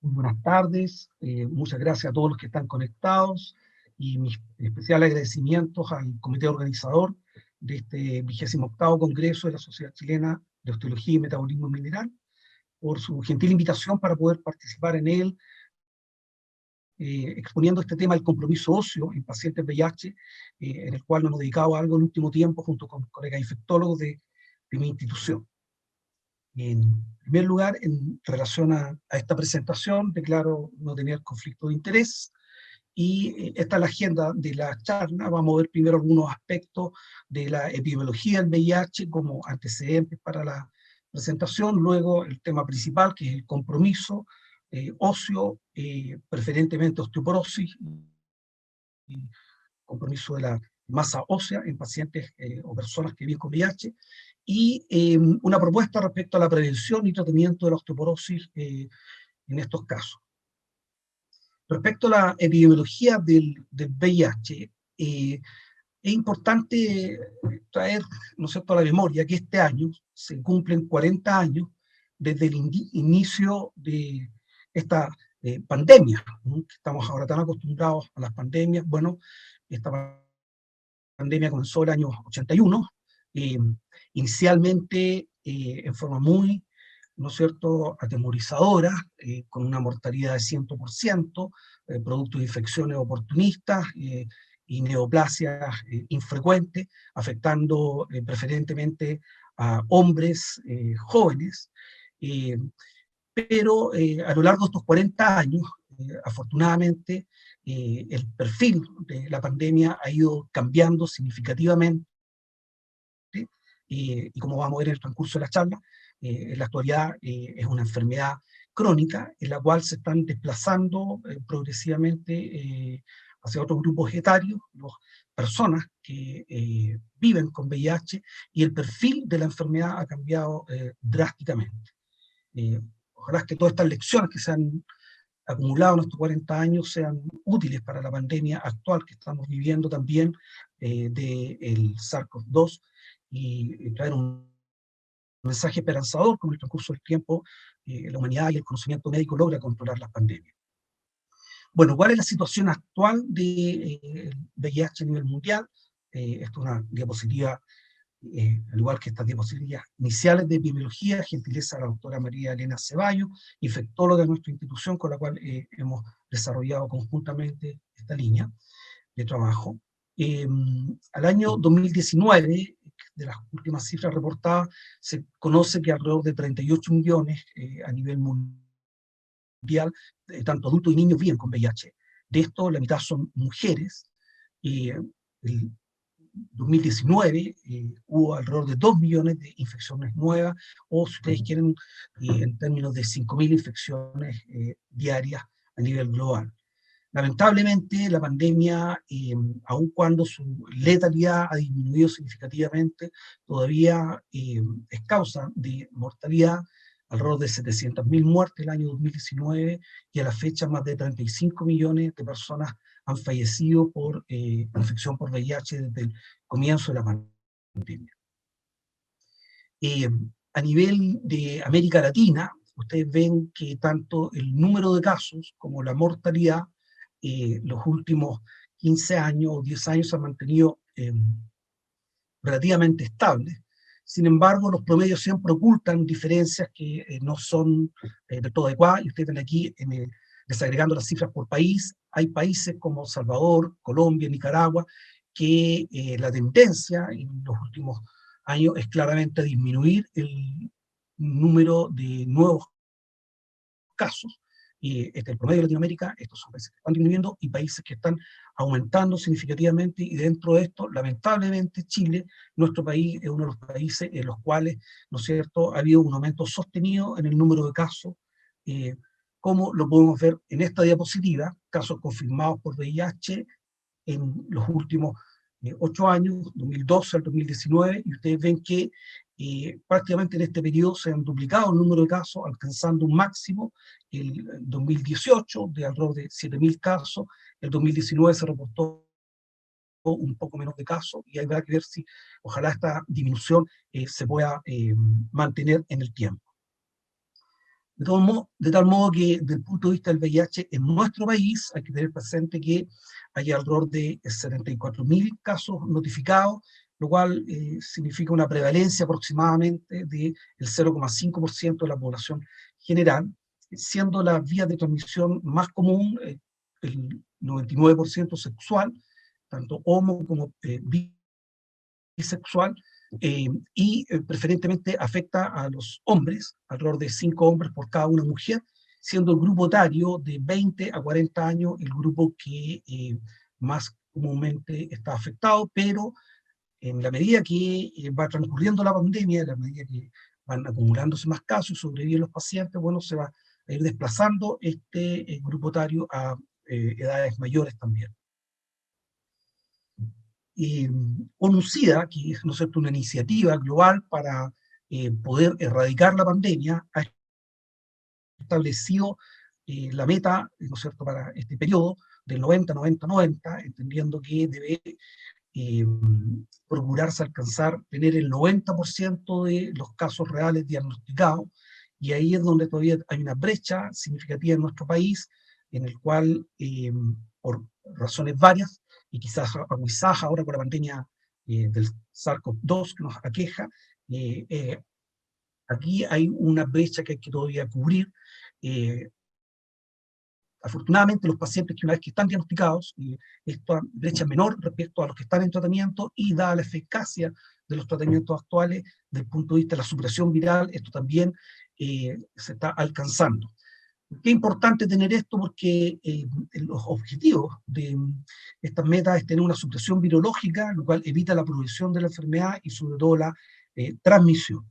Muy buenas tardes, muchas gracias a todos los que están conectados y mis especiales agradecimientos al comité organizador de este 28º Congreso de la Sociedad Chilena de Osteología y Metabolismo Mineral por su gentil invitación para poder participar en él, exponiendo este tema del compromiso óseo en pacientes VIH, en el cual nos hemos dedicado a algo en el último tiempo junto con colegas infectólogos de mi institución. En primer lugar, en relación a esta presentación, declaro no tener conflicto de interés y esta es la agenda de la charla. Vamos a ver primero algunos aspectos de la epidemiología del VIH como antecedentes para la presentación, luego el tema principal que es el compromiso óseo, preferentemente osteoporosis y compromiso de la masa ósea en pacientes o personas que viven con VIH, y una propuesta respecto a la prevención y tratamiento de la osteoporosis en estos casos. Respecto a la epidemiología del VIH, es importante traer, ¿no es cierto?, a la memoria que este año se cumplen 40 años desde el inicio de esta pandemia, ¿no? Que estamos ahora tan acostumbrados a las pandemias. Bueno, esta pandemia comenzó el año 81, eh, inicialmente en forma muy, ¿no es cierto?, atemorizadora, con una mortalidad de 100%, producto de infecciones oportunistas y neoplasias infrecuentes, afectando preferentemente a hombres jóvenes, eh, pero a lo largo de estos 40 años, afortunadamente, el perfil de la pandemia ha ido cambiando significativamente, y como vamos a ver en el transcurso de la charla, en la actualidad es una enfermedad crónica en la cual se están desplazando progresivamente hacia otros grupos etarios, personas que viven con VIH, y el perfil de la enfermedad ha cambiado drásticamente. Ojalá que todas estas lecciones que se han acumulado en estos 40 años sean útiles para la pandemia actual que estamos viviendo también del SARS-CoV-2, y traer un mensaje esperanzador. Con el transcurso del tiempo la humanidad y el conocimiento médico logra controlar las pandemias. Bueno, ¿cuál es la situación actual de VIH a nivel mundial? Esto es una diapositiva, al igual que estas diapositivas iniciales de epidemiología, gentileza de la doctora María Elena Ceballos, infectóloga de nuestra institución, con la cual hemos desarrollado conjuntamente esta línea de trabajo. Al año 2019, de las últimas cifras reportadas, se conoce que alrededor de 38 millones a nivel mundial, tanto adultos y niños, viven con VIH. De esto, la mitad son mujeres. El 2019 hubo alrededor de 2 millones de infecciones nuevas, o si ustedes quieren, en términos de 5.000 infecciones diarias a nivel global. Lamentablemente, la pandemia, aun cuando su letalidad ha disminuido significativamente, todavía es causa de mortalidad, alrededor de 700.000 muertes el año 2019, y a la fecha más de 35 millones de personas han fallecido por infección por VIH desde el comienzo de la pandemia. A nivel de América Latina, ustedes ven que tanto el número de casos como la mortalidad los últimos 15 años o 10 años se han mantenido relativamente estables. Sin embargo, los promedios siempre ocultan diferencias que no son del todo adecuadas, y ustedes ven aquí, desagregando las cifras por país, hay países como Salvador, Colombia, Nicaragua, que la tendencia en los últimos años es claramente disminuir el número de nuevos casos. Y el promedio de Latinoamérica, estos son países que están disminuyendo y países que están aumentando significativamente, y dentro de esto, lamentablemente, Chile, nuestro país, es uno de los países en los cuales, ¿no es cierto?, ha habido un aumento sostenido en el número de casos, como lo podemos ver en esta diapositiva, casos confirmados por VIH en los últimos 8 años, 2012 al 2019, y ustedes ven que prácticamente en este periodo se han duplicado el número de casos, alcanzando un máximo el 2018 de alrededor de 7.000 casos. El 2019 se reportó un poco menos de casos, y habrá que ver si ojalá esta disminución se pueda mantener en el tiempo. De tal modo que, desde el punto de vista del VIH en nuestro país, hay que tener presente que hay alrededor de 74.000 casos notificados, lo cual significa una prevalencia aproximadamente del 0,5% de la población general, siendo la vía de transmisión más común el 99% sexual, tanto homo como bisexual, preferentemente afecta a los hombres, alrededor de 5 hombres por cada una mujer, siendo el grupo etario de 20 a 40 años el grupo que más comúnmente está afectado, pero en la medida que va transcurriendo la pandemia, en la medida que van acumulándose más casos, sobreviven los pacientes, bueno, se va a ir desplazando este grupo etario a edades mayores también. ONU-SIDA, que es, ¿no es cierto?, una iniciativa global para poder erradicar la pandemia, ha establecido la meta, ¿no es cierto?, para este periodo del 90-90-90, entendiendo que debe procurarse alcanzar, tener el 90% de los casos reales diagnosticados, y ahí es donde todavía hay una brecha significativa en nuestro país, en el cual, por razones varias, y quizás aguizadas ahora por la pandemia del SARS-CoV-2 que nos aqueja, aquí hay una brecha que hay que todavía cubrir. Afortunadamente, los pacientes que una vez que están diagnosticados, esta brecha es menor respecto a los que están en tratamiento, y dada la eficacia de los tratamientos actuales, desde el punto de vista de la supresión viral, esto también se está alcanzando. Qué importante tener esto, porque los objetivos de estas metas es tener una supresión virológica, lo cual evita la progresión de la enfermedad y sobre todo la transmisión.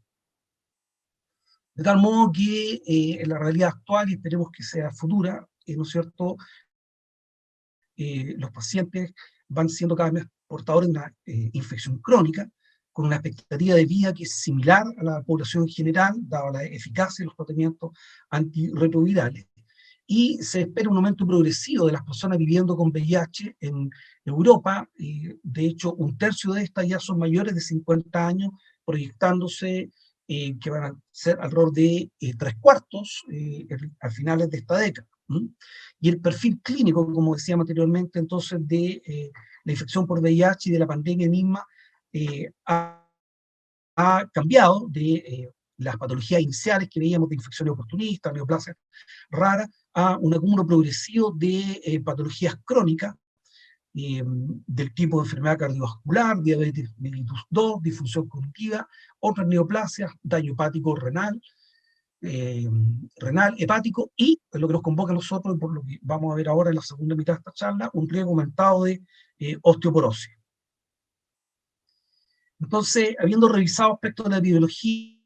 De tal modo que en la realidad actual, y esperemos que sea futura, ¿no es cierto?, los pacientes van siendo cada vez portadores de una infección crónica, con una expectativa de vida que es similar a la población en general, dada la eficacia de los tratamientos antirretrovirales. Y se espera un aumento progresivo de las personas viviendo con VIH en Europa. De hecho, un tercio de estas ya son mayores de 50 años, proyectándose que van a ser alrededor de 3/4 a finales de esta década. Y el perfil clínico, como decíamos anteriormente, entonces, de la infección por VIH y de la pandemia misma, ha cambiado de las patologías iniciales que veíamos de infecciones oportunistas, neoplasias raras, a un acúmulo progresivo de patologías crónicas, del tipo de enfermedad cardiovascular, diabetes mellitus 2, disfunción cognitiva, otras neoplasias, daño hepático renal, hepático, y lo que nos convoca a nosotros, por lo que vamos a ver ahora en la segunda mitad de esta charla, un riesgo aumentado de osteoporosis. Entonces, habiendo revisado aspectos de la epidemiología,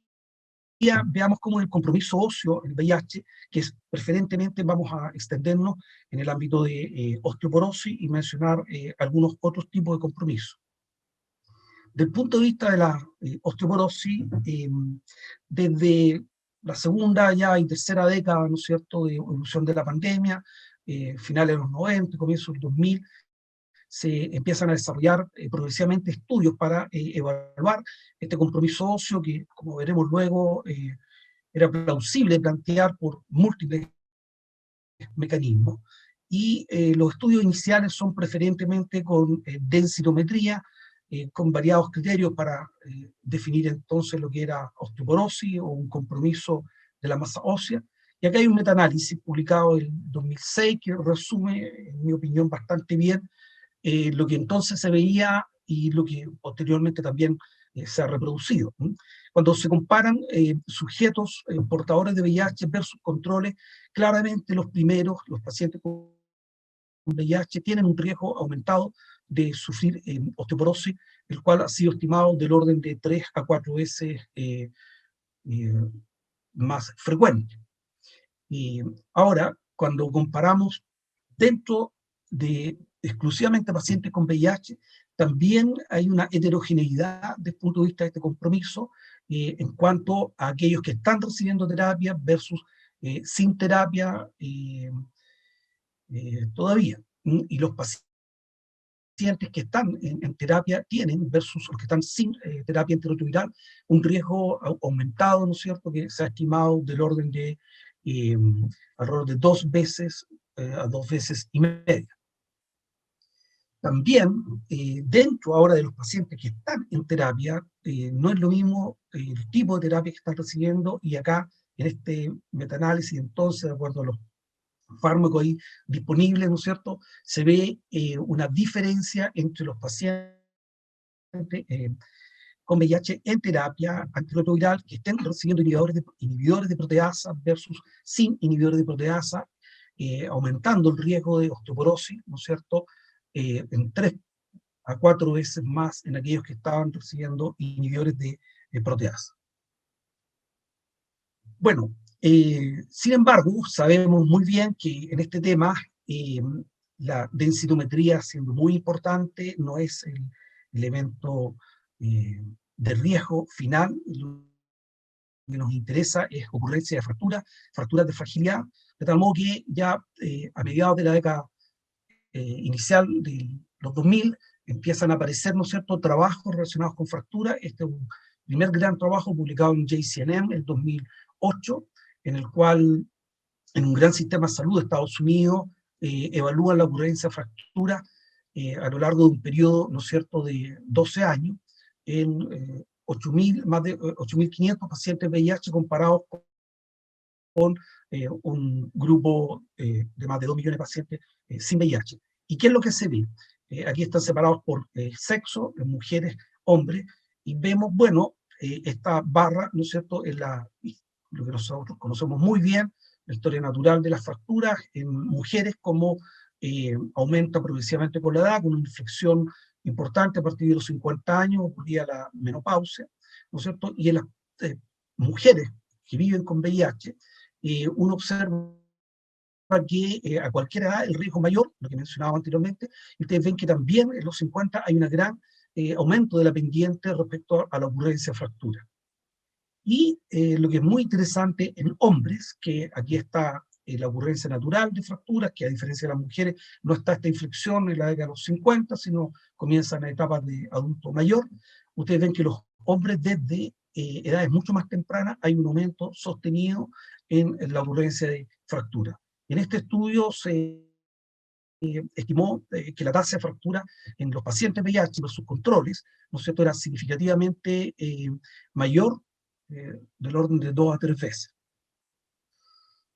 veamos cómo el compromiso óseo, el VIH, que es preferentemente vamos a extendernos en el ámbito de osteoporosis y mencionar algunos otros tipos de compromisos. Desde el punto de vista de la osteoporosis, desde la segunda ya y tercera década, ¿no es cierto?, de evolución de la pandemia, finales de los 90, comienzos del 2000, se empiezan a desarrollar progresivamente estudios para evaluar este compromiso óseo, que, como veremos luego, era plausible plantear por múltiples mecanismos. Y los estudios iniciales son preferentemente con densitometría, con variados criterios para definir entonces lo que era osteoporosis o un compromiso de la masa ósea. Y acá hay un metaanálisis publicado en 2006 que resume, en mi opinión, bastante bien lo que entonces se veía y lo que posteriormente también se ha reproducido. Cuando se comparan sujetos portadores de VIH versus controles, claramente los primeros, los pacientes con VIH, tienen un riesgo aumentado de sufrir osteoporosis, el cual ha sido estimado del orden de 3 a 4 veces más frecuente. Ahora, cuando comparamos dentro de exclusivamente pacientes con VIH, también hay una heterogeneidad desde el punto de vista de este compromiso en cuanto a aquellos que están recibiendo terapia versus sin terapia todavía. Y los pacientes que están en terapia tienen, versus los que están sin terapia antirretroviral, un riesgo aumentado, ¿no es cierto?, que se ha estimado del orden de alrededor de 2 veces a 2 veces y media. También, dentro ahora de los pacientes que están en terapia, no es lo mismo el tipo de terapia que están recibiendo, y acá, en este metaanálisis, entonces, de acuerdo a los fármacos ahí disponibles, ¿no es cierto?, se ve una diferencia entre los pacientes con VIH en terapia antirretroviral que estén recibiendo inhibidores de proteasa versus sin inhibidores de proteasa, aumentando el riesgo de osteoporosis, ¿no es cierto?, en 3 a 4 veces más en aquellos que estaban recibiendo inhibidores de proteasa. Bueno, sin embargo, sabemos muy bien que en este tema la densitometría, siendo muy importante, no es el elemento de riesgo final. Lo que nos interesa es ocurrencia de fracturas de fragilidad, de tal modo que ya a mediados de la década inicial de los 2000 empiezan a aparecer, ¿no es cierto?, trabajos relacionados con fractura. Este es un primer gran trabajo publicado en JCNM en 2008, en el cual, en un gran sistema de salud de Estados Unidos, evalúan la ocurrencia de fractura a lo largo de un periodo, ¿no es cierto?, de 12 años, en más de 8.500 pacientes VIH comparados con un grupo de más de 2 millones de pacientes sin VIH. ¿Y qué es lo que se ve? Aquí están separados por sexo, mujeres, hombres, y vemos, bueno, esta barra, ¿no es cierto?, es lo que nosotros conocemos muy bien, la historia natural de las fracturas en mujeres, como aumenta progresivamente con la edad, con una inflexión importante a partir de los 50 años, ocurría la menopausia, ¿no es cierto?, y en las mujeres que viven con VIH, uno observa que a cualquier edad el riesgo mayor, lo que mencionaba anteriormente, y ustedes ven que también en los 50 hay un gran aumento de la pendiente respecto a la ocurrencia de fractura. Y lo que es muy interesante en hombres, que aquí está la ocurrencia natural de fracturas, que a diferencia de las mujeres no está esta inflexión en la década de los 50, sino comienzan en etapas de adulto mayor. Ustedes ven que los hombres desde edades mucho más tempranas hay un aumento sostenido en la ocurrencia de fractura. En este estudio se estimó que la tasa de fractura en los pacientes VIH versus controles, ¿no es cierto?, era significativamente mayor, del orden de 2 a 3 veces.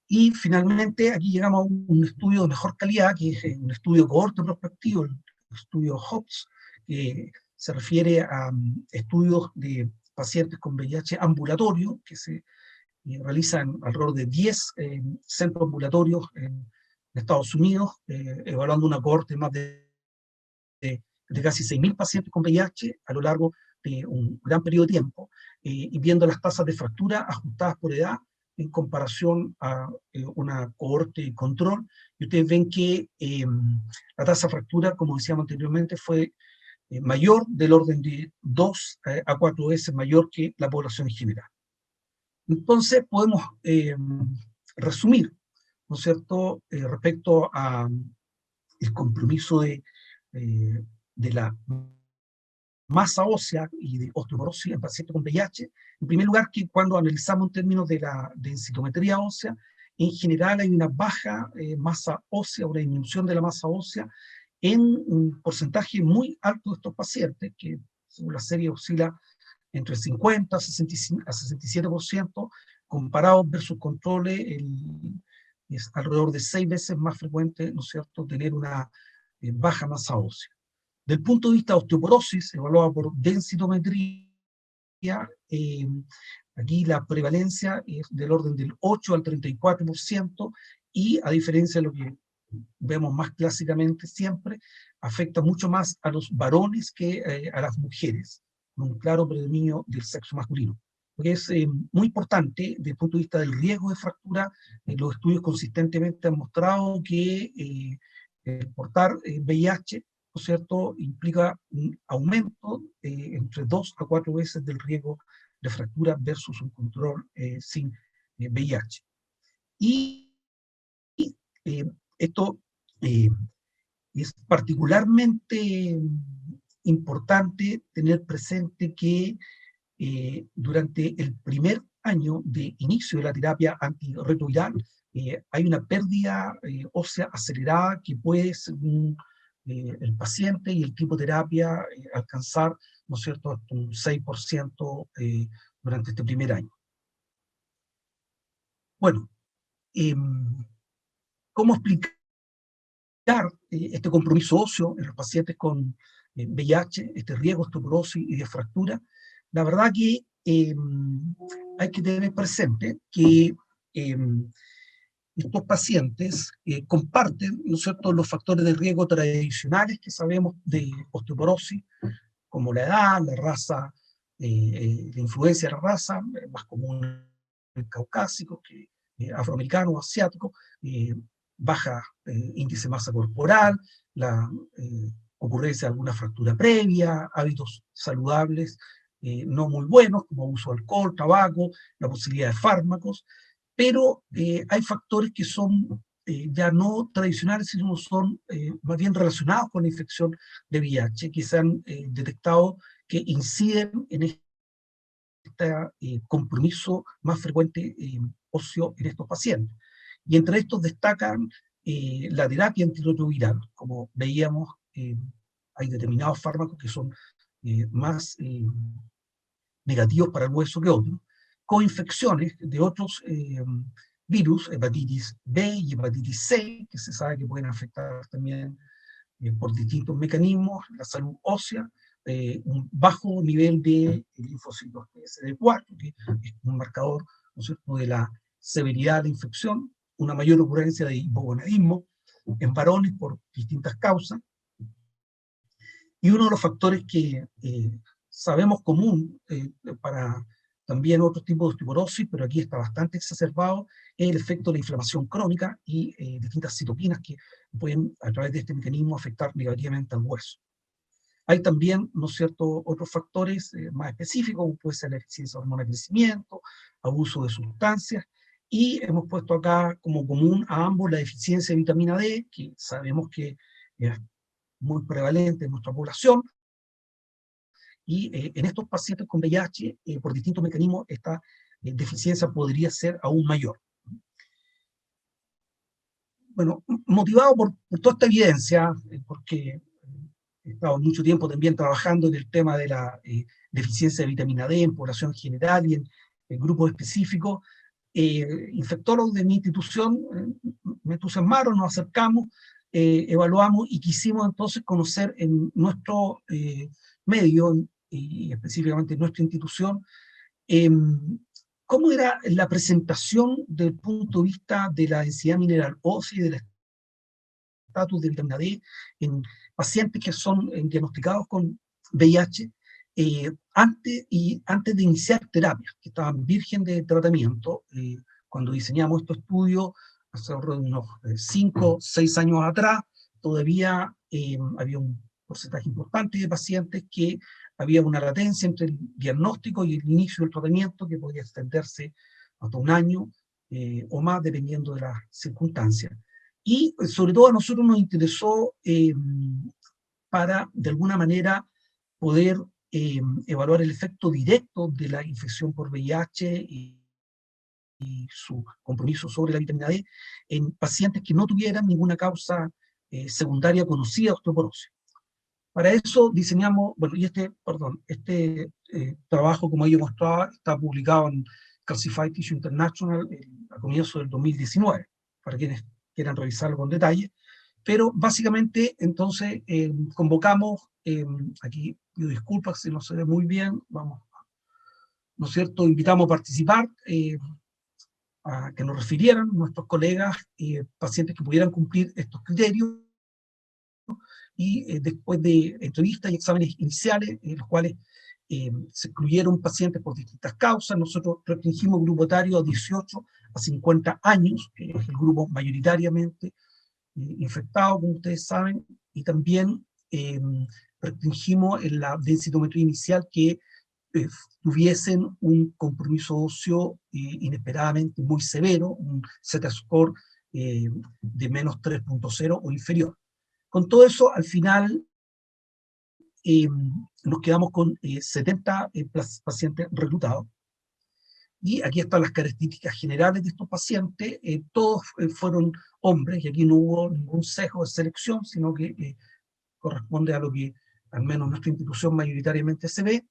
Y finalmente aquí llegamos a un estudio de mejor calidad, que es un estudio cohorte prospectivo, el estudio HOPS, que se refiere a estudios de pacientes con VIH ambulatorio, que se realizan alrededor de 10 centros ambulatorios en Estados Unidos, evaluando una cohorte de más de casi 6.000 pacientes con VIH a lo largo de un gran periodo de tiempo, y viendo las tasas de fractura ajustadas por edad en comparación a una cohorte control, y ustedes ven que la tasa de fractura, como decíamos anteriormente, fue mayor, del orden de 2 a 4 veces mayor que la población en general. Entonces podemos resumir, ¿no es cierto?, respecto a el compromiso de la masa ósea y de osteoporosis en pacientes con VIH. En primer lugar, que cuando analizamos en términos de la densitometría ósea, en general hay una baja masa ósea, una disminución de la masa ósea en un porcentaje muy alto de estos pacientes, que según la serie oscila entre 50 a 67%, comparados versus controles, es alrededor de 6 veces más frecuente, ¿no es cierto?, tener una baja masa ósea. Del punto de vista de osteoporosis, evaluada por densitometría, aquí la prevalencia es del orden del 8 al 34%, y a diferencia de lo que vemos más clásicamente siempre, afecta mucho más a los varones que a las mujeres, con un claro predominio del sexo masculino. Lo que es muy importante desde el punto de vista del riesgo de fractura, los estudios consistentemente han mostrado que portar VIH, ¿no es cierto?, implica un aumento entre 2 a 4 veces del riesgo de fractura versus un control sin VIH. Y esto es particularmente importante tener presente que durante el primer año de inicio de la terapia antirretroviral, hay una pérdida ósea acelerada que puede, según el paciente y el tipo de terapia, alcanzar, ¿no es cierto?, hasta un 6% durante este primer año. Bueno, ¿cómo explicar este compromiso óseo en los pacientes con VIH, este riesgo de osteoporosis y de fractura? La verdad que hay que tener presente que estos pacientes comparten, ¿no es cierto?, los factores de riesgo tradicionales que sabemos de osteoporosis, como la edad, la raza, la influencia de la raza, más común en caucásicos que afroamericanos, asiáticos, baja índice de masa corporal, la ocurrencia de alguna fractura previa, hábitos saludables no muy buenos, como uso de alcohol, tabaco, la posibilidad de fármacos, pero hay factores que son ya no tradicionales, sino son más bien relacionados con la infección de VIH, que se han detectado que inciden en este compromiso más frecuente óseo en estos pacientes. Y entre estos destacan la terapia antirretroviral. Como veíamos, hay determinados fármacos que son más negativos para el hueso que otros, coinfecciones de otros virus, hepatitis B y hepatitis C, que se sabe que pueden afectar también por distintos mecanismos la salud ósea, un bajo nivel de linfocitos CD4, que es un marcador, ¿no es cierto?, de la severidad de la infección, una mayor ocurrencia de hipogonadismo en varones por distintas causas, y uno de los factores que sabemos común para también otros tipos de osteoporosis, pero aquí está bastante exacerbado, es el efecto de la inflamación crónica y distintas citoquinas que pueden, a través de este mecanismo, afectar negativamente al hueso. Hay también, ¿no es cierto?, otros factores más específicos, como puede ser la deficiencia de hormona de crecimiento, abuso de sustancias, y hemos puesto acá como común a ambos la deficiencia de vitamina D, que sabemos que es muy prevalente en nuestra población, y en estos pacientes con VIH, por distintos mecanismos, esta deficiencia podría ser aún mayor. Bueno, motivado por toda esta evidencia, porque he estado mucho tiempo también trabajando en el tema de la deficiencia de vitamina D en población general y en grupos específicos, infectólogos de mi institución me entusiasmaron, nos acercamos, evaluamos y quisimos entonces conocer en nuestro medio, y específicamente en nuestra institución, cómo era la presentación desde el punto de vista de la densidad mineral ósea y del estatus de vitamina D en pacientes que son diagnosticados con VIH antes de iniciar terapias, que estaban virgen de tratamiento. Cuando diseñamos estos estudios, hace unos 5 o 6 años atrás, todavía había un porcentaje importante de pacientes que había una latencia entre el diagnóstico y el inicio del tratamiento que podía extenderse hasta un año o más, dependiendo de las circunstancias. Y sobre todo a nosotros nos interesó para, de alguna manera, poder evaluar el efecto directo de la infección por VIH y su compromiso sobre la vitamina D en pacientes que no tuvieran ninguna causa secundaria conocida de osteoporosis. Para eso diseñamos, bueno, y este trabajo, como yo mostraba, está publicado en Calcified Tissue International a comienzos del 2019, para quienes quieran revisarlo con detalle. Pero básicamente, entonces, convocamos, aquí pido disculpas si no se ve muy bien, vamos, ¿no es cierto?, invitamos a participar, a que nos refirieran nuestros colegas, pacientes que pudieran cumplir estos criterios, y después de entrevistas y exámenes iniciales, en los cuales se excluyeron pacientes por distintas causas. Nosotros restringimos grupo etario a 18 a 50 años, que es el grupo mayoritariamente infectado, como ustedes saben, y también restringimos en la densitometría inicial que tuviesen un compromiso óseo inesperadamente muy severo, un Z-score de menos 3.0 o inferior. Con todo eso, al final nos quedamos con 70 pacientes reclutados. Y aquí están las características generales de estos pacientes. Todos fueron hombres, y aquí no hubo ningún sesgo de selección, sino que corresponde a lo que al menos en nuestra institución mayoritariamente se ve.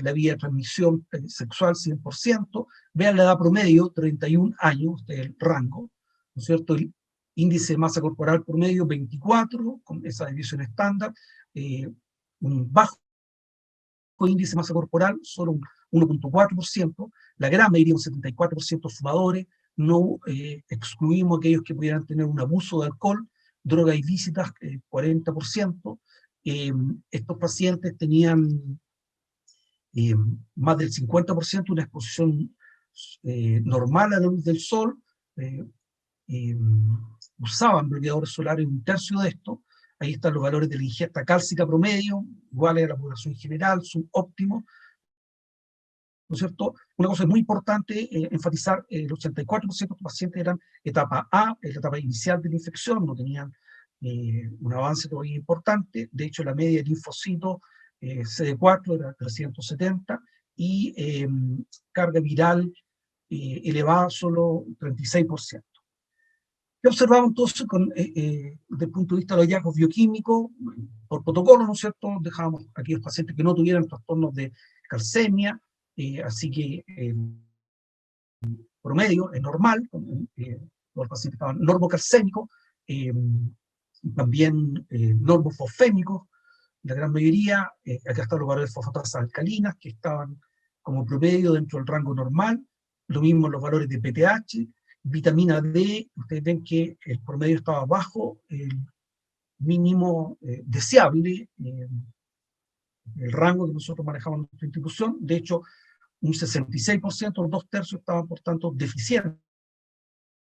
La vía de transmisión sexual 100%, vean la edad promedio, 31 años, el rango, ¿no es cierto? El índice de masa corporal promedio, 24, con esa división estándar, un bajo índice de masa corporal, solo un 1,4%, la gran mayoría, un 74% fumadores, no excluimos aquellos que pudieran tener un abuso de alcohol, drogas ilícitas, 40%. Estos pacientes tenían más del 50% una exposición normal a la luz del sol, eh, usaban bloqueadores solares, un tercio de esto. Ahí están los valores de la ingesta cálcica promedio, iguales a la población general, subóptimo, ¿no es cierto? Una cosa muy importante enfatizar, el 84% de los pacientes eran etapa A, la etapa inicial de la infección, no tenían un avance todavía importante. De hecho, la media de linfocitos CD4 era 370 y carga viral elevada solo 36%. ¿Qué observamos entonces desde el punto de vista de los hallazgos bioquímicos? Por protocolo, ¿no es cierto? Dejamos a aquellos pacientes que no tuvieran trastornos de calcemia, así que promedio es normal, los pacientes estaban normocalcémicos, también normofosfémicos, la gran mayoría. Acá están los valores de fosfatasas alcalinas que estaban como promedio dentro del rango normal, lo mismo los valores de PTH, vitamina D, ustedes ven que el promedio estaba bajo el mínimo deseable, el rango que nosotros manejamos en nuestra institución. De hecho, un 66%, 2/3 estaban, por tanto, deficientes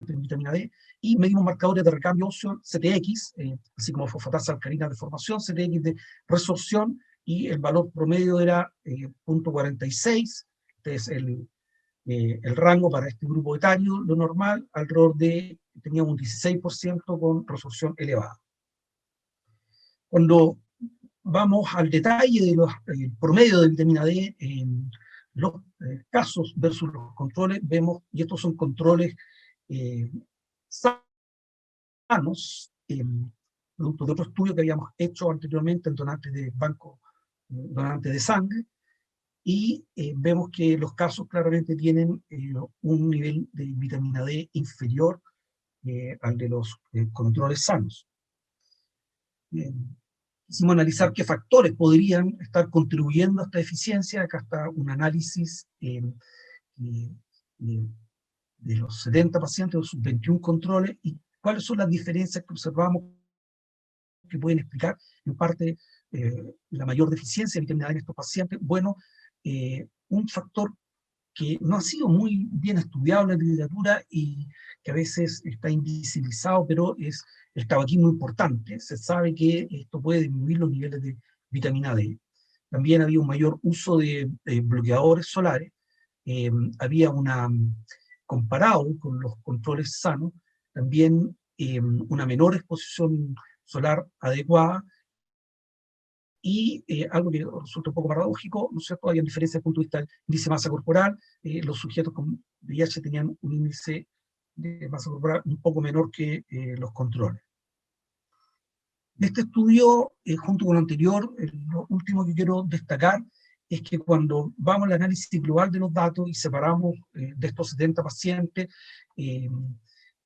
en vitamina D, y medimos marcadores de recambio óseo CTX, así como fosfatasa alcalina de formación, CTX de resorción, y el valor promedio era 0,46, este es el rango para este grupo etario, lo normal, alrededor de, teníamos un 16% con resorción elevada. Cuando vamos al detalle de los promedio de vitamina D en los casos versus los controles, vemos, y estos son controles sanos, producto de otro estudio que habíamos hecho anteriormente en donantes de banco, donantes de sangre, y vemos que los casos claramente tienen un nivel de vitamina D inferior al de los controles sanos. Quisimos analizar qué factores podrían estar contribuyendo a esta deficiencia. Acá está un análisis de los 70 pacientes, de sus 21 controles, y cuáles son las diferencias que observamos que pueden explicar en parte la mayor deficiencia de vitamina D en estos pacientes. Bueno, un factor que no ha sido muy bien estudiado en la literatura y que a veces está invisibilizado, pero es el tabaquismo importante. Se sabe que esto puede disminuir los niveles de vitamina D. También había un mayor uso de bloqueadores solares. Había comparado con los controles sanos, también una menor exposición solar adecuada, y algo que resulta un poco paradójico, ¿no es cierto? Hay diferencia desde el punto de vista del índice de masa corporal. Los sujetos con VIH tenían un índice de masa corporal un poco menor que los controles. Este estudio, junto con lo anterior, lo último que quiero destacar es que cuando vamos al análisis global de los datos y separamos de estos 70 pacientes,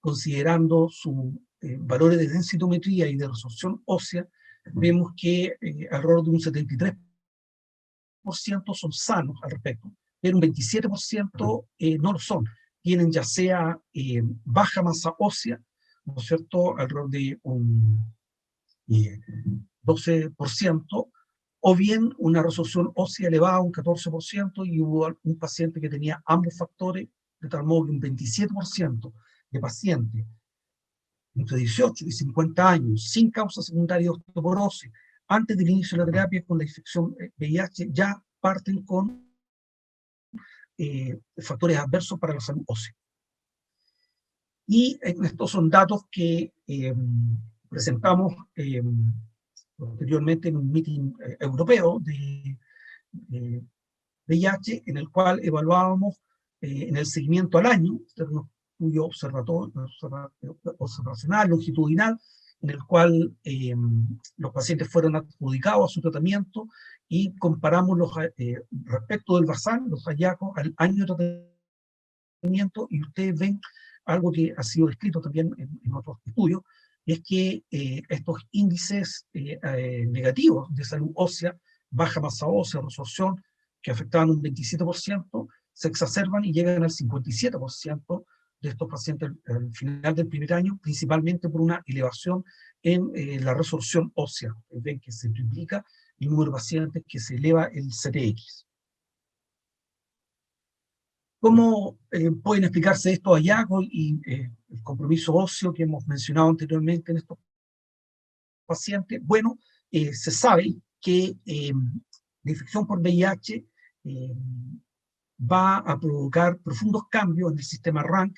considerando sus valores de densitometría y de resorción ósea, vemos que alrededor de un 73% son sanos al respecto, pero un 27% no lo son. Tienen ya sea baja masa ósea, ¿no es cierto?, alrededor de un 12%, o bien una resolución ósea elevada, un 14%, y hubo un paciente que tenía ambos factores, de tal modo que un 27% de pacientes entre 18 y 50 años, sin causa secundaria de osteoporosis, antes del inicio de la terapia con la infección VIH, ya parten con factores adversos para la salud ósea. Y estos son datos que presentamos posteriormente en un meeting europeo de VIH, en el cual evaluábamos en el seguimiento al año, un estudio observacional, longitudinal, en el cual los pacientes fueron adjudicados a su tratamiento y comparamos respecto del basal, los hallazgos al año de tratamiento, y ustedes ven algo que ha sido descrito también en otros estudios, es que estos índices negativos de salud ósea, baja masa ósea, resorción, que afectaban un 27%, se exacerban y llegan al 57% de estos pacientes al final del primer año, principalmente por una elevación en la resorción ósea. Ven que se triplica el número de pacientes, que se eleva el CTX. ¿Cómo pueden explicarse estos hallazgos y el compromiso óseo que hemos mencionado anteriormente en estos pacientes? Bueno, se sabe que la infección por VIH va a provocar profundos cambios en el sistema RANK,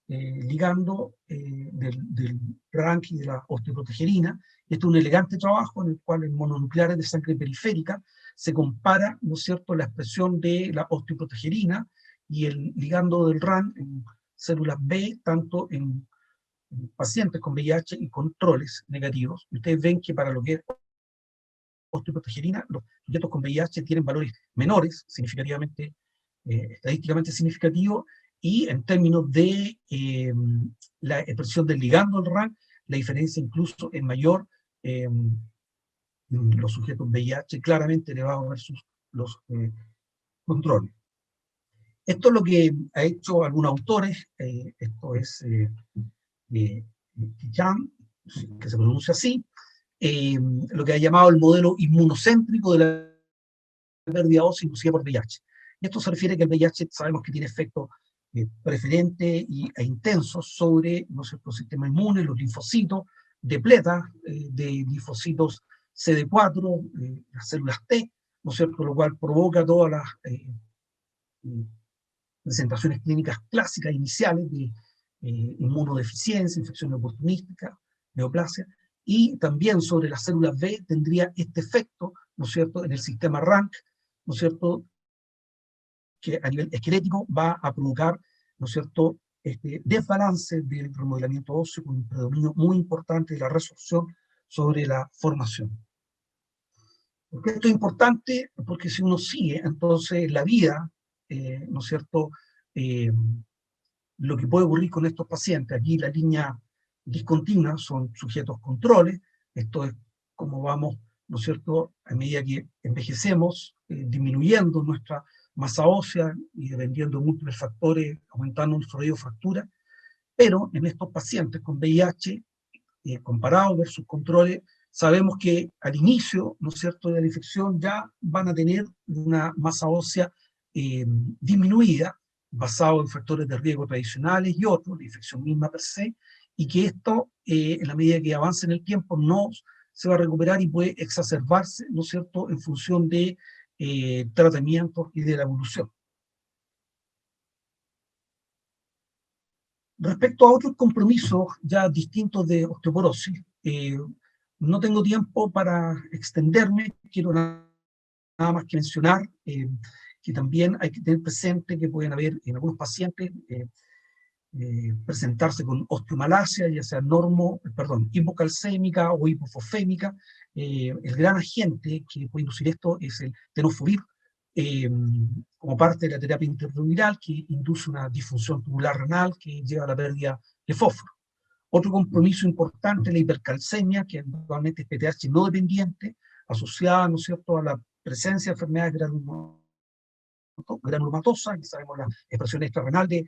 ligando del RANK y de la osteoprotegerina. Este es un elegante trabajo en el cual en mononucleares de sangre periférica se compara, ¿no es cierto?, la expresión de la osteoprotegerina y el ligando del RAN en células B, tanto en pacientes con VIH y controles negativos. Y ustedes ven que para lo que es osteoprotegerina, los sujetos con VIH tienen valores menores, significativamente, estadísticamente significativos, y en términos de la expresión del ligando del RAN, la diferencia incluso es mayor en los sujetos VIH claramente elevados versus los controles. Esto es lo que ha hecho algunos autores, esto es Jan, que se pronuncia así, lo que ha llamado el modelo inmunocéntrico de la pérdida ósea inducida por VIH. Y esto se refiere a que el VIH sabemos que tiene efectos preferentes e intensos sobre nuestro sistema inmune, los linfocitos, depleta de linfocitos CD4, las células T, ¿no es cierto?, lo cual provoca todas las presentaciones clínicas clásicas iniciales de inmunodeficiencia, infección oportunística, neoplasia, y también sobre las células B tendría este efecto, ¿no es cierto?, en el sistema RANK, ¿no es cierto?, que a nivel esquelético va a provocar, ¿no es cierto?, este desbalance del remodelamiento óseo con un predominio muy importante de la resorción sobre la formación. ¿Por qué esto es importante? Porque si uno sigue entonces la vida, ¿no es cierto?, lo que puede ocurrir con estos pacientes. Aquí la línea discontinua son sujetos controles, esto es como vamos, ¿no es cierto?, a medida que envejecemos, disminuyendo nuestra masa ósea y dependiendo de múltiples factores, aumentando nuestro riesgo de fractura, pero en estos pacientes con VIH, comparados versus controles, sabemos que al inicio, ¿no es cierto?, de la infección ya van a tener una masa ósea disminuida, basado en factores de riesgo tradicionales y otros, la infección misma per se, y que esto, en la medida que avance en el tiempo, no se va a recuperar y puede exacerbarse, ¿no es cierto?, en función de tratamientos y de la evolución. Respecto a otros compromisos ya distintos de osteoporosis, no tengo tiempo para extenderme, quiero nada más que mencionar que también hay que tener presente que pueden haber en algunos pacientes presentarse con osteomalacia, ya sea hipocalcémica o hipofosfémica. El gran agente que puede inducir esto es el tenofovir, como parte de la terapia intraabdominal, que induce una disfunción tubular renal que lleva a la pérdida de fósforo. Otro compromiso importante es la hipercalcemia, que actualmente es PTH no dependiente, asociada, ¿no es cierto?, a la presencia de enfermedades granulomatosas, que sabemos la expresión extrarrenal de,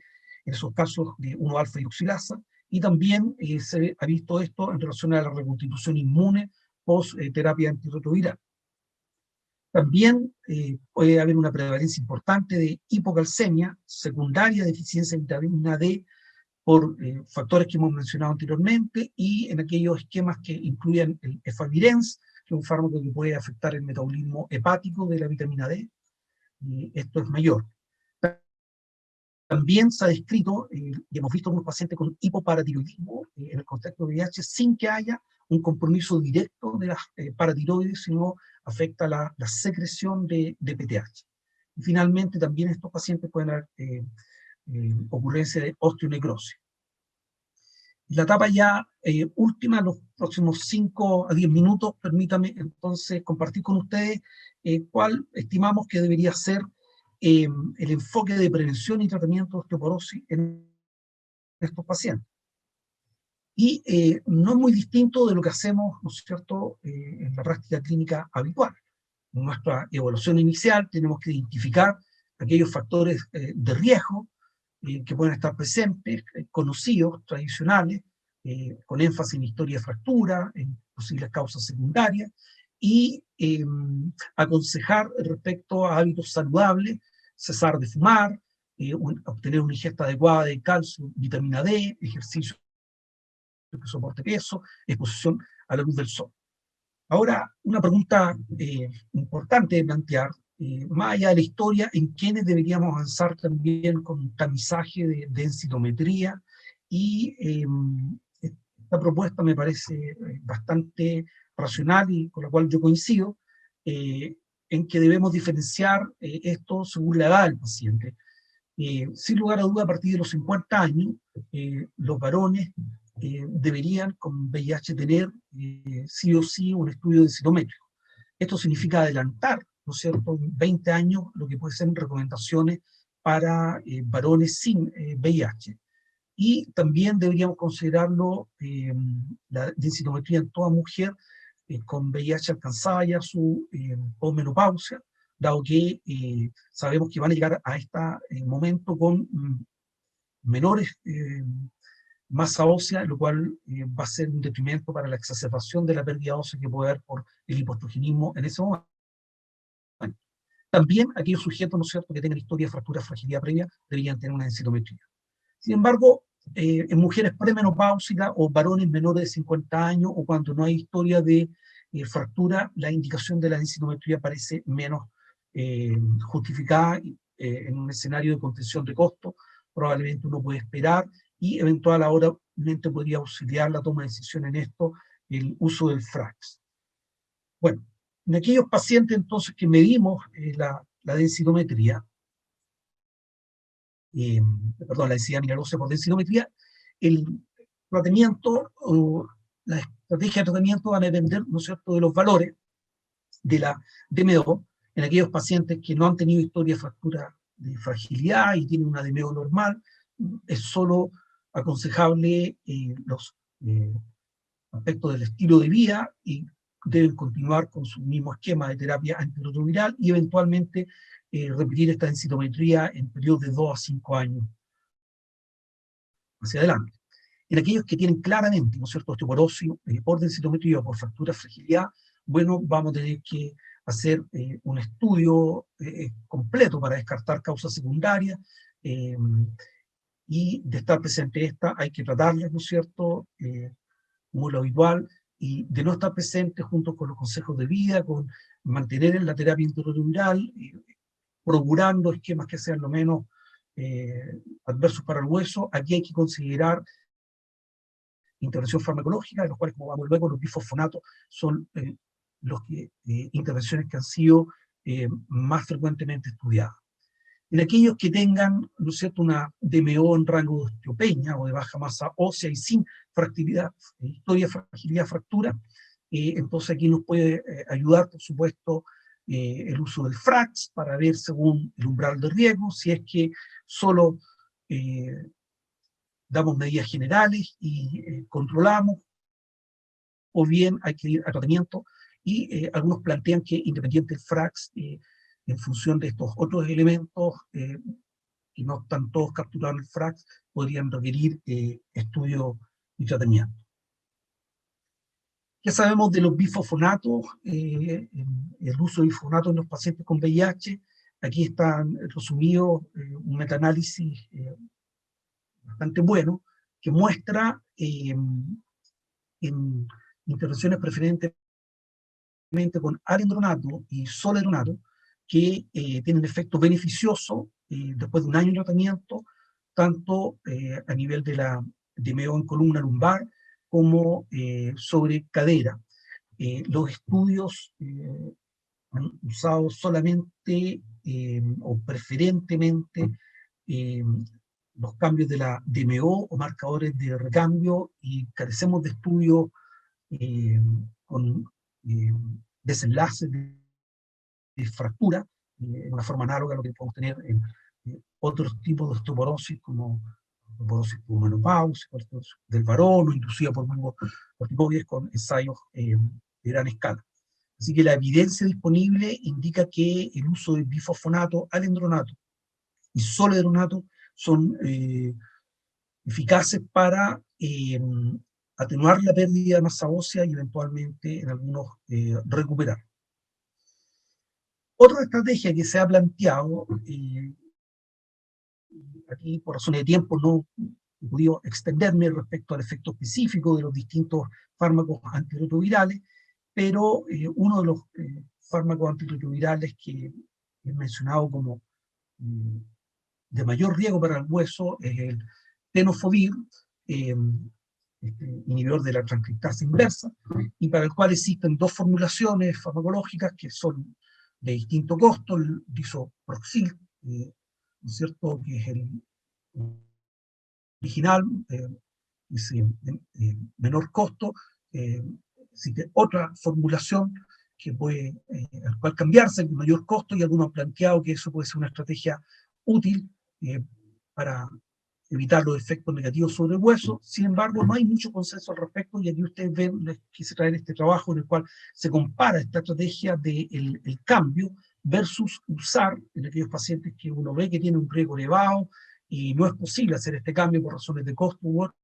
en esos casos, de 1-alfa-hidroxilasa, y también se ha visto esto en relación a la reconstitución inmune post-terapia antirretroviral. También puede haber una prevalencia importante de hipocalcemia secundaria, deficiencia de vitamina D, por factores que hemos mencionado anteriormente, y en aquellos esquemas que incluyen el efavirenz, que es un fármaco que puede afectar el metabolismo hepático de la vitamina D, y esto es mayor. También se ha descrito, y hemos visto algunos pacientes con hipoparatiroidismo en el contexto de VIH, sin que haya un compromiso directo de las paratiroides, sino afecta la secreción de PTH. Y finalmente, también estos pacientes pueden haber ocurrencia de osteonecrosis. La etapa ya última, los próximos 5 a 10 minutos, permítame entonces compartir con ustedes cuál estimamos que debería ser el enfoque de prevención y tratamiento de osteoporosis en estos pacientes. Y no es muy distinto de lo que hacemos, ¿no es cierto?, en la práctica clínica habitual. En nuestra evaluación inicial tenemos que identificar aquellos factores de riesgo que pueden estar presentes, conocidos, tradicionales, con énfasis en historia de fractura, en posibles causas secundarias, y aconsejar respecto a hábitos saludables, cesar de fumar, obtener una ingesta adecuada de calcio, vitamina D, ejercicio que soporte peso, exposición a la luz del sol. Ahora, una pregunta importante de plantear, más allá de la historia, en quiénes deberíamos avanzar también con tamizaje de densitometría, y esta propuesta me parece bastante racional y con la cual yo coincido, en que debemos diferenciar esto según la edad del paciente. Sin lugar a duda, a partir de los 50 años, los varones deberían con VIH tener sí o sí un estudio densitométrico. Esto significa adelantar, ¿no es cierto?, 20 años lo que pueden ser recomendaciones para varones sin VIH. Y también deberíamos considerarlo la densitometría en toda mujer con VIH alcanzada ya su posmenopausia, dado que sabemos que van a llegar a este momento con menores masa ósea, lo cual va a ser un detrimento para la exacerbación de la pérdida ósea que puede haber por el hipoestrogenismo en ese momento. También aquellos sujetos, ¿no es cierto?, que tengan historia de fractura, fragilidad previa, deberían tener una densitometría. Sin embargo, en mujeres premenopáusicas o varones menores de 50 años, o cuando no hay historia de fractura, la indicación de la densitometría parece menos justificada en un escenario de contención de costo. Probablemente uno puede esperar y eventualmente podría auxiliar la toma de decisión en esto el uso del FRAX. Bueno, en aquellos pacientes entonces que medimos la densitometría, perdón, la densidad mineral ósea por densitometría, el tratamiento o la estrategia de tratamiento van a depender, ¿no es cierto?, de los valores de la DMO en aquellos pacientes que no han tenido historia de fractura de fragilidad y tienen una DMO normal. Es solo aconsejable los aspectos del estilo de vida y deben continuar con su mismo esquema de terapia antirretroviral y eventualmente repetir esta densitometría en periodos de 2 a 5 años hacia adelante. En aquellos que tienen claramente, ¿no es cierto?, osteoporosis por densitometría o por fractura fragilidad, bueno, vamos a tener que hacer un estudio completo para descartar causas secundarias, y de estar presente esta hay que tratarlas, ¿no es cierto?, como lo habitual, y de no estar presente junto con los consejos de vida, con mantener en la terapia intramural, procurando esquemas que sean lo menos adversos para el hueso. Aquí hay que considerar intervención farmacológica, de los cuales, como vamos luego, los bifosfonatos son intervenciones que han sido más frecuentemente estudiadas. En aquellos que tengan, ¿no es cierto?, una DMO en rango de osteopenia o de baja masa ósea y sin fragilidad, historia de fragilidad, fractura, entonces aquí nos puede ayudar, por supuesto, el uso del FRAX para ver según el umbral de riesgo, si es que solo damos medidas generales y controlamos, o bien hay que ir a tratamiento, y algunos plantean que independiente del FRAX, en función de estos otros elementos, que no están todos capturados en el FRAX, podrían requerir estudio y tratamiento. ¿Qué sabemos de los bifosfonatos? El uso de bifosfonatos en los pacientes con VIH. Aquí están resumidos un metaanálisis bastante bueno, que muestra en intervenciones preferentemente con alendronato y zoledronato, que tienen efecto beneficioso después de un año de tratamiento, tanto a nivel de la DMO en columna lumbar como sobre cadera. Los estudios han usado solamente o preferentemente los cambios de la DMO o marcadores de recambio, y carecemos de estudios con desenlaces de fractura, en una forma análoga a lo que podemos tener en otros tipos de osteoporosis, como osteoporosis por menopausia, osteoporosis del varón, o inducida por corticoides con ensayos de gran escala. Así que la evidencia disponible indica que el uso de bifosfonato, alendronato y soledronato son eficaces para atenuar la pérdida de masa ósea y eventualmente en algunos recuperar. Otra estrategia que se ha planteado, aquí por razones de tiempo no he podido extenderme respecto al efecto específico de los distintos fármacos antirretrovirales, pero uno de los fármacos antirretrovirales que he mencionado como de mayor riesgo para el hueso es el tenofovir, inhibidor de la transcriptasa inversa, y para el cual existen dos formulaciones farmacológicas que son de distinto costo: el disoproxil, ¿no es cierto?, que es el original, es menor costo. Existe otra formulación que puede, al cual cambiarse con mayor costo, y algunos han planteado que eso puede ser una estrategia útil para evitar los efectos negativos sobre el hueso. Sin embargo, no hay mucho consenso al respecto, y aquí ustedes ven, les quise traer este trabajo en el cual se compara esta estrategia del el cambio versus usar en aquellos pacientes que uno ve que tienen un riesgo elevado y no es posible hacer este cambio por razones de costo u otro,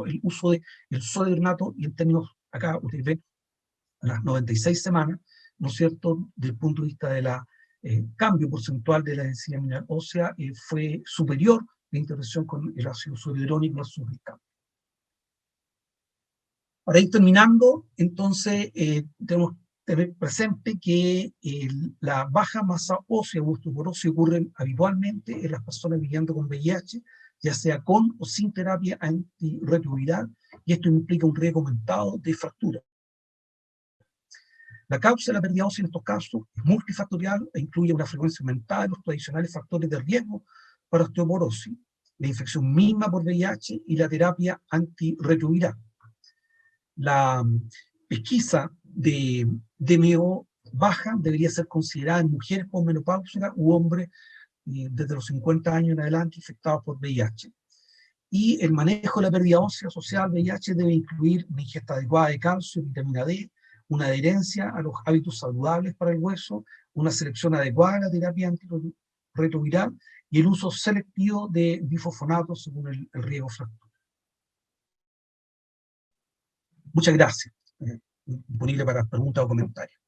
el uso del soledronato, y en términos, acá ustedes ven, a las 96 semanas, ¿no es cierto?, desde el punto de vista de la cambio porcentual de la densidad mineral ósea, fue superior la intervención con el ácido zoledrónico versus el cambio. Para ir terminando, entonces, tenemos que tener presente que la baja masa ósea o osteoporosis ocurre habitualmente en las personas viviendo con VIH, ya sea con o sin terapia antirretroviral, y esto implica un riesgo aumentado de fractura. La causa de la pérdida ósea en estos casos es multifactorial e incluye una frecuencia aumentada de los tradicionales factores de riesgo para osteoporosis, la infección misma por VIH y la terapia antirretroviral. La pesquisa de DMO baja debería ser considerada en mujeres posmenopáusicas u hombres desde los 50 años en adelante infectados por VIH. Y el manejo de la pérdida ósea asociada al VIH debe incluir una ingesta adecuada de calcio, vitamina D, una adherencia a los hábitos saludables para el hueso, una selección adecuada de la terapia antirretroviral y el uso selectivo de bifosfonatos según el riesgo fractura. Muchas gracias. Disponible para preguntas o comentarios.